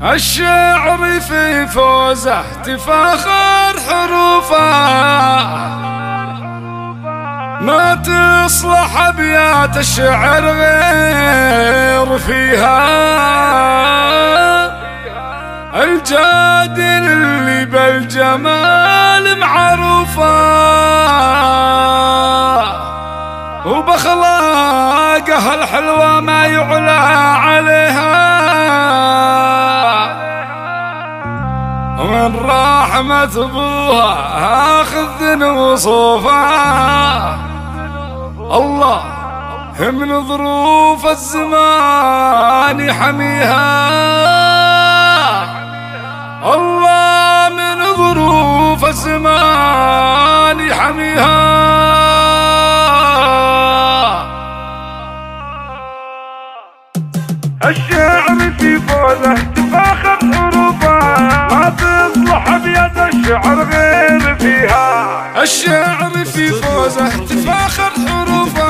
الشعر في فوزه تفاخر حروفه، ما تصلح أبيات الشعر غير فيها. الجادل اللي بالجمال معروفه، وبأخلاقه الحلوة ما يعلى عليها. ومن رحمة ابوها اخذ وصوفه، الله من ظروف الزمان يحميها. الله من ظروف الزمان يحميها. الشعر في فوزه تفاخر حروفه، ما تصلح أبيات الشعر غير فيها. الشعر في فوزه تفاخر حروفه،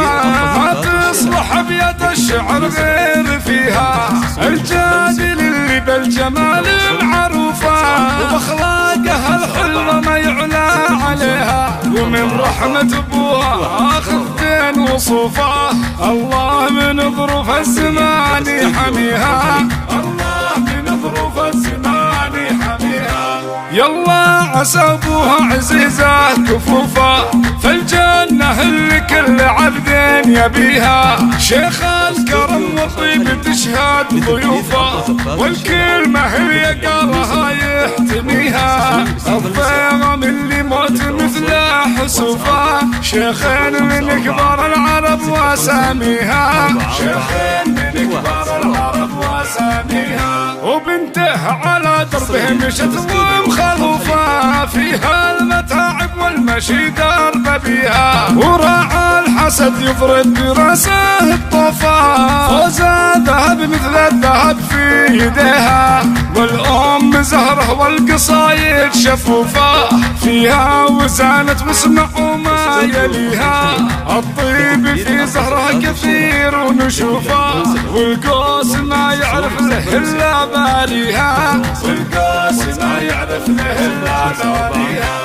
ما تصلح أبيات الشعر غير فيها. الجادل اللي بالجمال معروفه، وبأخلاقه الحلوة ما يعلى عليها. ومن رحمة ابوها اخذ دين وصوفه، الله من ظروف الزمان يحميها. الله من ظروف الزمان يحميها. يلا عسى ابوها عزيزه كفوفه، فالجنه اللي كل عبد يبيها. شيخ الكرم والطيب تشهد ضيوفه، والكلمه اللي قالها يحتميها. الضيغم اللي موت مثله حسوفه، شيخين من كبار العرب واساميها. شيخين من كبار العرب واساميها. وبنته على دربه مشت ومخلوفه، فيها المتاعب والمشي درب بيها. وراعى الحسد يفرد براسه الطوفه، فوزه ذهب مثل الذهب في يديها. والأم زهره والقصايد شفوفه، فيها وزانت واسمعوا ما يليها. الطيب في زهره كثير ونشوفه، والقوس ما يعرف له إلا باليها. والقوس ما يعرف له إلا باليها.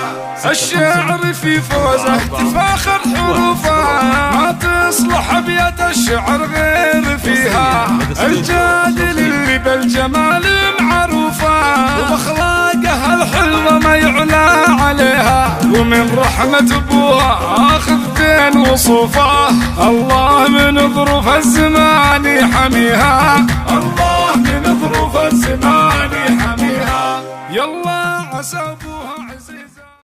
الشعر في فوزه تفاخر حروفه، ما تصلح أبيات الشعر غير فيها. الجادل اللي بالجمال معروفه، وبأخلاقه الحلوة ما يعلى عليها. ومن رحمة ابوها اخذ دين وصوفه، الله من ظروف الزمان يحميها. الله من ظروف الزمان يحميها. يلا عسى ابوها عزيز